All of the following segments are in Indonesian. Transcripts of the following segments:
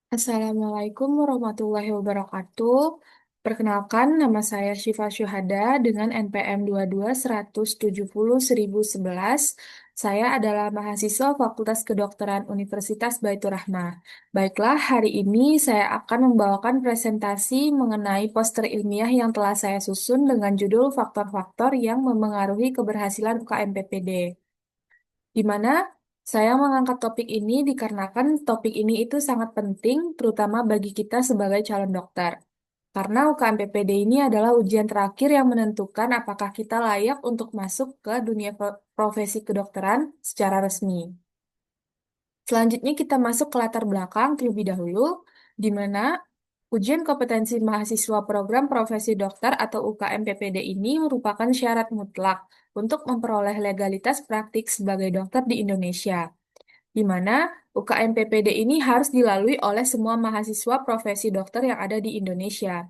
Assalamualaikum warahmatullahi wabarakatuh. Perkenalkan, nama saya Syifa Syuhada dengan NPM 22170011. Saya adalah mahasiswa Fakultas Kedokteran Universitas Baitur Rahmah. Baiklah, hari ini saya akan membawakan presentasi mengenai poster ilmiah yang telah saya susun dengan judul Faktor-faktor yang memengaruhi keberhasilan UKM PPD, di mana saya mengangkat topik ini dikarenakan topik ini itu sangat penting, terutama bagi kita sebagai calon dokter. Karena UKM PPD ini adalah ujian terakhir yang menentukan apakah kita layak untuk masuk ke dunia profesi kedokteran secara resmi. Selanjutnya kita masuk ke latar belakang terlebih dahulu, di mana ujian kompetensi mahasiswa program profesi dokter atau UKM PPD ini merupakan syarat mutlak untuk memperoleh legalitas praktik sebagai dokter di Indonesia, di mana UKM PPD ini harus dilalui oleh semua mahasiswa profesi dokter yang ada di Indonesia,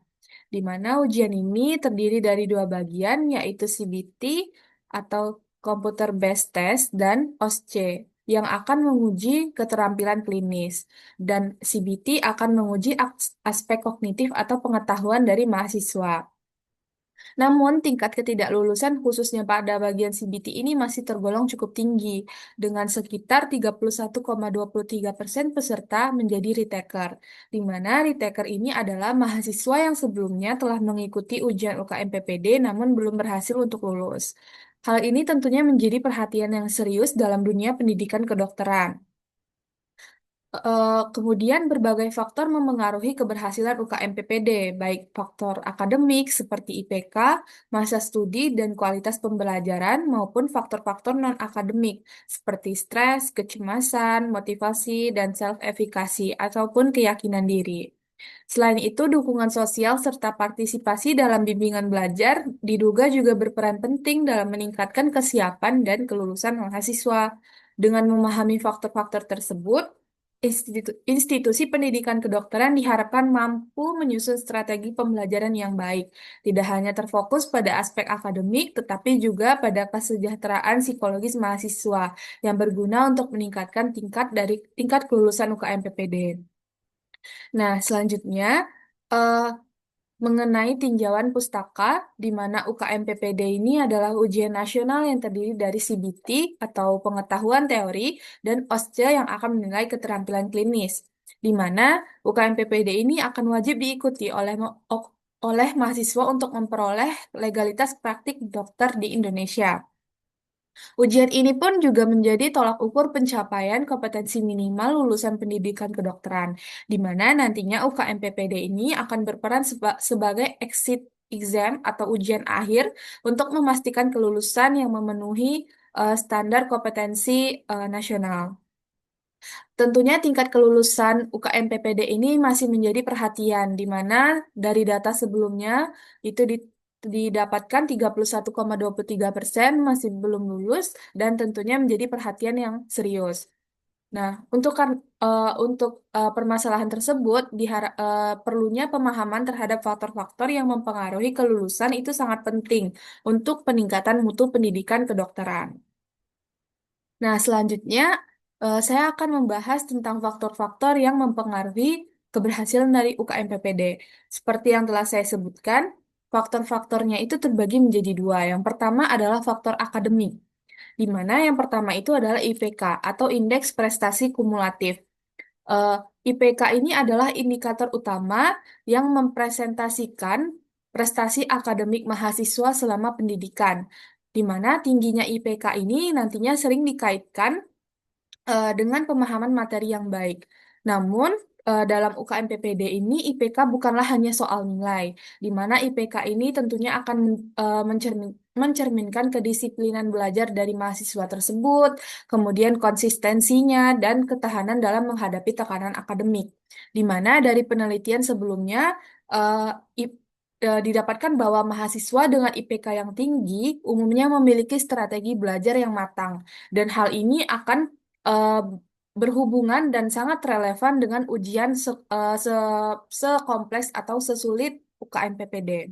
di mana ujian ini terdiri dari dua bagian, yaitu CBT atau Computer Based Test dan OSCE, yang akan menguji keterampilan klinis, dan CBT akan menguji aspek kognitif atau pengetahuan dari mahasiswa. Namun, tingkat ketidaklulusan khususnya pada bagian CBT ini masih tergolong cukup tinggi, dengan sekitar 31,23% peserta menjadi retaker, di mana retaker ini adalah mahasiswa yang sebelumnya telah mengikuti ujian UKM PPD namun belum berhasil untuk lulus. Hal ini tentunya menjadi perhatian yang serius dalam dunia pendidikan kedokteran. Kemudian berbagai faktor memengaruhi keberhasilan UKM PPD, baik faktor akademik seperti IPK, masa studi, dan kualitas pembelajaran, maupun faktor-faktor non-akademik seperti stres, kecemasan, motivasi, dan self-efikasi, ataupun keyakinan diri. Selain itu, dukungan sosial serta partisipasi dalam bimbingan belajar diduga juga berperan penting dalam meningkatkan kesiapan dan kelulusan mahasiswa. Dengan memahami faktor-faktor tersebut, institusi pendidikan kedokteran diharapkan mampu menyusun strategi pembelajaran yang baik, tidak hanya terfokus pada aspek akademik, tetapi juga pada kesejahteraan psikologis mahasiswa yang berguna untuk meningkatkan tingkat kelulusan UKM PPD. Nah, selanjutnya eh, mengenai tinjauan pustaka, di mana UKM PPD ini adalah ujian nasional yang terdiri dari CBT atau pengetahuan teori dan OSCE yang akan menilai keterampilan klinis, di mana UKM PPD ini akan wajib diikuti oleh mahasiswa untuk memperoleh legalitas praktik dokter di Indonesia. Ujian ini pun juga menjadi tolak ukur pencapaian kompetensi minimal lulusan pendidikan kedokteran, di mana nantinya UKM PPD ini akan berperan sebagai exit exam atau ujian akhir untuk memastikan kelulusan yang memenuhi standar kompetensi nasional. Tentunya tingkat kelulusan UKM PPD ini masih menjadi perhatian, di mana dari data sebelumnya itu didapatkan 31,23% masih belum lulus dan tentunya menjadi perhatian yang serius. Nah, untuk permasalahan tersebut perlunya pemahaman terhadap faktor-faktor yang mempengaruhi kelulusan itu sangat penting untuk peningkatan mutu pendidikan kedokteran. Nah, selanjutnya saya akan membahas tentang faktor-faktor yang mempengaruhi keberhasilan dari UKM PPD. Seperti yang telah saya sebutkan, faktor-faktornya itu terbagi menjadi dua. Yang pertama adalah faktor akademik, di mana yang pertama itu adalah IPK atau Indeks Prestasi Kumulatif. Eh, IPK ini adalah indikator utama yang mempresentasikan prestasi akademik mahasiswa selama pendidikan, di mana tingginya IPK ini nantinya sering dikaitkan dengan pemahaman materi yang baik. Namun, dalam UKM PPD ini IPK bukanlah hanya soal nilai, di mana IPK ini tentunya akan mencerminkan kedisiplinan belajar dari mahasiswa tersebut, kemudian konsistensinya dan ketahanan dalam menghadapi tekanan akademik. Di mana dari penelitian sebelumnya eh, didapatkan bahwa mahasiswa dengan IPK yang tinggi umumnya memiliki strategi belajar yang matang, dan hal ini akan eh, berhubungan dan sangat relevan dengan ujian sekompleks atau sesulit UKM PPD.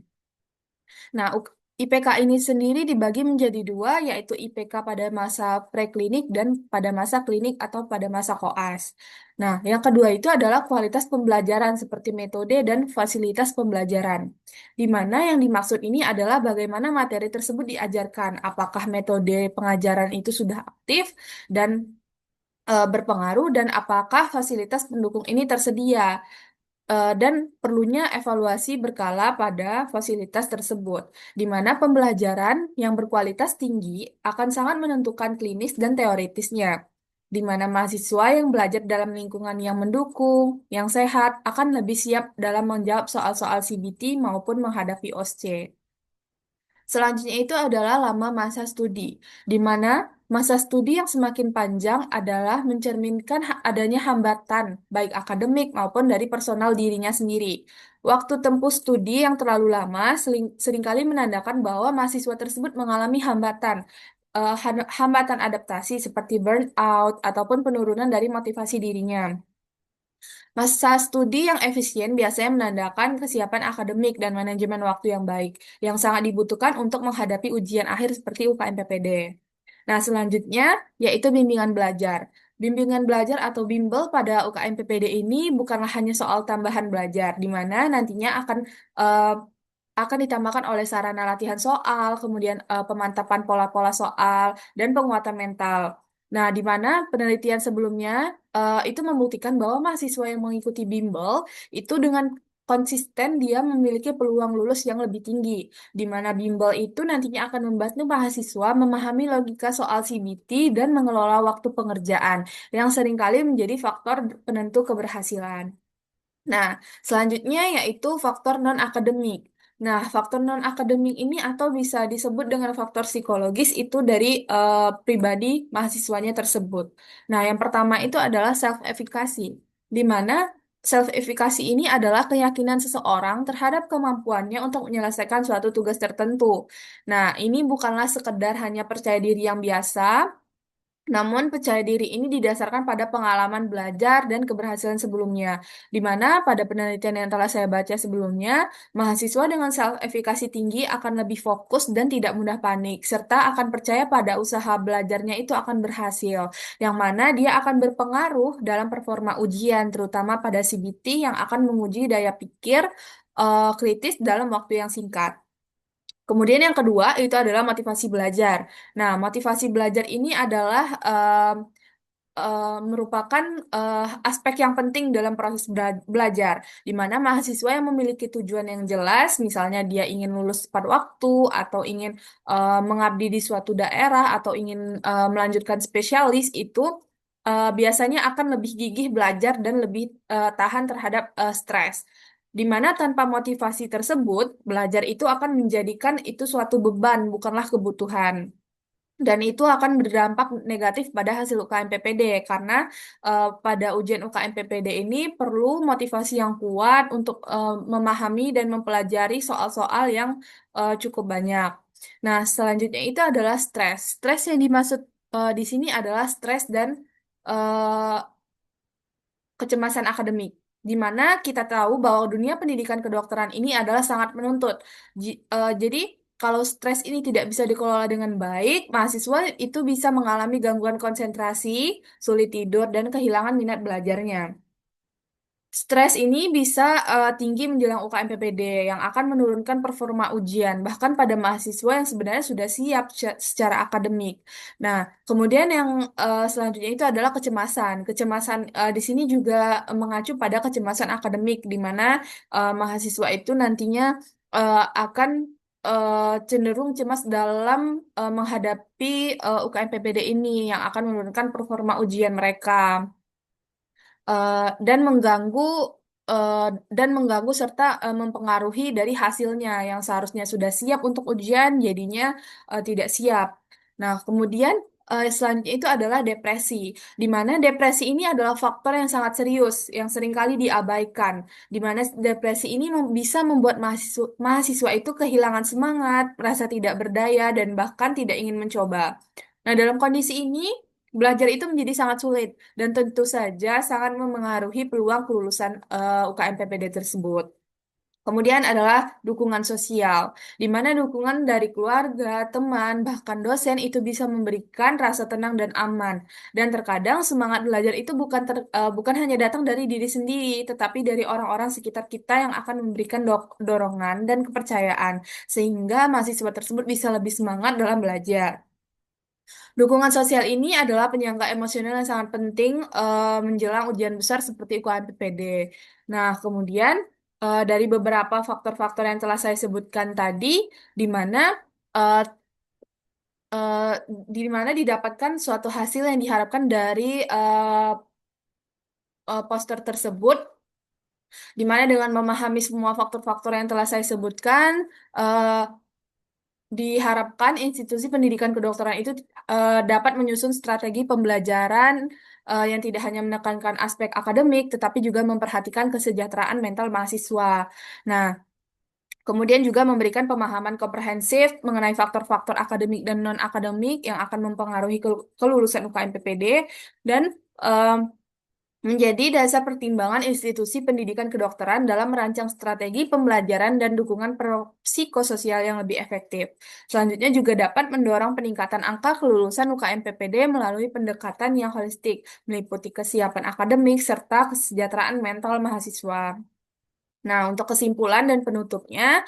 Nah, IPK ini sendiri dibagi menjadi dua, yaitu IPK pada masa preklinik dan pada masa klinik atau pada masa koas. Nah, yang kedua itu adalah kualitas pembelajaran seperti metode dan fasilitas pembelajaran. Di mana yang dimaksud ini adalah bagaimana materi tersebut diajarkan, apakah metode pengajaran itu sudah aktif dan berpengaruh dan apakah fasilitas pendukung ini tersedia. Dan perlunya evaluasi berkala pada fasilitas tersebut, di mana pembelajaran yang berkualitas tinggi akan sangat menentukan klinis dan teoritisnya, di mana mahasiswa yang belajar dalam lingkungan yang mendukung, yang sehat, akan lebih siap dalam menjawab soal-soal CBT maupun menghadapi OSCE. Selanjutnya itu adalah lama masa studi, di mana masa studi yang semakin panjang adalah mencerminkan adanya hambatan, baik akademik maupun dari personal dirinya sendiri. Waktu tempuh studi yang terlalu lama seringkali menandakan bahwa mahasiswa tersebut mengalami hambatan, hambatan adaptasi seperti burnout ataupun penurunan dari motivasi dirinya. Masa studi yang efisien biasanya menandakan kesiapan akademik dan manajemen waktu yang baik, yang sangat dibutuhkan untuk menghadapi ujian akhir seperti UKM PPD. Nah, selanjutnya yaitu bimbingan belajar. Bimbingan belajar atau bimbel pada UKM PPD ini bukanlah hanya soal tambahan belajar, di mana nantinya eh, akan ditambahkan oleh sarana latihan soal, kemudian pemantapan pola-pola soal, dan penguatan mental. Nah, di mana penelitian sebelumnya itu membuktikan bahwa mahasiswa yang mengikuti bimbel itu dengan konsisten dia memiliki peluang lulus yang lebih tinggi, di mana bimbel itu nantinya akan membantu mahasiswa memahami logika soal CBT dan mengelola waktu pengerjaan, yang seringkali menjadi faktor penentu keberhasilan. Nah, selanjutnya yaitu faktor non-akademik. Nah, faktor non-akademik ini atau bisa disebut dengan faktor psikologis itu dari pribadi mahasiswanya tersebut. Nah, yang pertama itu adalah self-efficacy, di mana self-efficacy ini adalah keyakinan seseorang terhadap kemampuannya untuk menyelesaikan suatu tugas tertentu. Nah, ini bukanlah sekedar hanya percaya diri yang biasa, namun, percaya diri ini didasarkan pada pengalaman belajar dan keberhasilan sebelumnya, di mana pada penelitian yang telah saya baca sebelumnya, mahasiswa dengan self-efficacy tinggi akan lebih fokus dan tidak mudah panik, serta akan percaya pada usaha belajarnya itu akan berhasil, yang mana dia akan berpengaruh dalam performa ujian, terutama pada CBT yang akan menguji daya pikir kritis dalam waktu yang singkat. Kemudian yang kedua itu adalah motivasi belajar. Nah, motivasi belajar ini adalah merupakan aspek yang penting dalam proses belajar, di mana mahasiswa yang memiliki tujuan yang jelas, misalnya dia ingin lulus tepat waktu, atau ingin mengabdi di suatu daerah, atau ingin melanjutkan spesialis, itu biasanya akan lebih gigih belajar dan lebih tahan terhadap stres. Di mana tanpa motivasi tersebut, belajar itu akan menjadikan itu suatu beban, bukanlah kebutuhan. Dan itu akan berdampak negatif pada hasil UKM PPD karena pada ujian UKM PPD ini perlu motivasi yang kuat untuk memahami dan mempelajari soal-soal yang cukup banyak. Nah, selanjutnya itu adalah stres. Stres yang dimaksud di sini adalah stres dan eh, kecemasan akademik, di mana kita tahu bahwa dunia pendidikan kedokteran ini adalah sangat menuntut. Jadi, kalau stres ini tidak bisa dikelola dengan baik, mahasiswa itu bisa mengalami gangguan konsentrasi, sulit tidur, dan kehilangan minat belajarnya. Stres ini bisa tinggi menjelang UKM PPD yang akan menurunkan performa ujian, bahkan pada mahasiswa yang sebenarnya sudah siap secara akademik. Nah, kemudian yang selanjutnya itu adalah kecemasan. Kecemasan di sini juga mengacu pada kecemasan akademik, di mana mahasiswa itu nantinya akan cenderung cemas dalam menghadapi UKM PPD ini yang akan menurunkan performa ujian mereka dan eh, mengganggu serta mempengaruhi dari hasilnya yang seharusnya sudah siap untuk ujian jadinya tidak siap. Nah, kemudian selanjutnya itu adalah depresi, di mana depresi ini adalah faktor yang sangat serius yang seringkali diabaikan, di mana depresi ini bisa membuat mahasiswa itu kehilangan semangat, merasa tidak berdaya, dan bahkan tidak ingin mencoba. Nah, dalam kondisi ini, belajar itu menjadi sangat sulit dan tentu saja sangat memengaruhi peluang kelulusan UKM PPD tersebut. Kemudian adalah dukungan sosial, di mana dukungan dari keluarga, teman, bahkan dosen itu bisa memberikan rasa tenang dan aman. Dan terkadang semangat belajar itu bukan hanya datang dari diri sendiri, tetapi dari orang-orang sekitar kita yang akan memberikan dorongan dan kepercayaan, sehingga mahasiswa tersebut bisa lebih semangat dalam belajar. Dukungan sosial ini adalah penyangga emosional yang sangat penting menjelang ujian besar seperti UKM PPD. Nah, kemudian dari beberapa faktor-faktor yang telah saya sebutkan tadi, di mana eh, eh, didapatkan suatu hasil yang diharapkan dari poster tersebut, di mana dengan memahami semua faktor-faktor yang telah saya sebutkan, eh, diharapkan institusi pendidikan kedokteran itu dapat menyusun strategi pembelajaran yang tidak hanya menekankan aspek akademik, tetapi juga memperhatikan kesejahteraan mental mahasiswa. Nah, kemudian juga memberikan pemahaman komprehensif mengenai faktor-faktor akademik dan non-akademik yang akan mempengaruhi kelulusan UKM PPD dan menjadi dasar pertimbangan institusi pendidikan kedokteran dalam merancang strategi pembelajaran dan dukungan psikososial yang lebih efektif. Selanjutnya juga dapat mendorong peningkatan angka kelulusan UKM PPD melalui pendekatan yang holistik, meliputi kesiapan akademik serta kesejahteraan mental mahasiswa. Nah, untuk kesimpulan dan penutupnya,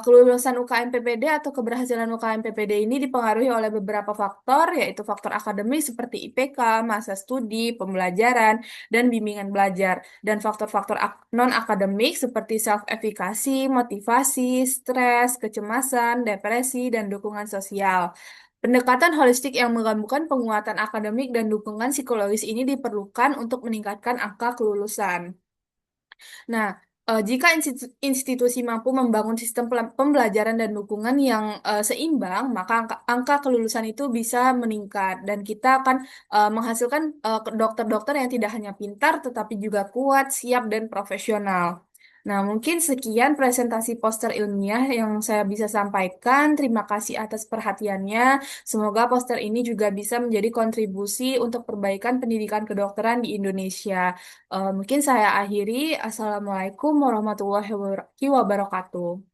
kelulusan UKM PPD atau keberhasilan UKM PPD ini dipengaruhi oleh beberapa faktor, yaitu faktor akademik seperti IPK, masa studi, pembelajaran, dan bimbingan belajar, dan faktor-faktor non-akademik seperti self-efikasi, motivasi, stres, kecemasan, depresi, dan dukungan sosial. Pendekatan holistik yang menggabungkan penguatan akademik dan dukungan psikologis ini diperlukan untuk meningkatkan angka kelulusan. Nah, jika institusi mampu membangun sistem pembelajaran dan dukungan yang seimbang, maka angka kelulusan itu bisa meningkat dan kita akan menghasilkan dokter-dokter yang tidak hanya pintar tetapi juga kuat, siap dan profesional. Nah, mungkin sekian presentasi poster ilmiah yang saya bisa sampaikan. Terima kasih atas perhatiannya. Semoga poster ini juga bisa menjadi kontribusi untuk perbaikan pendidikan kedokteran di Indonesia. Mungkin saya akhiri. Assalamualaikum warahmatullahi wabarakatuh.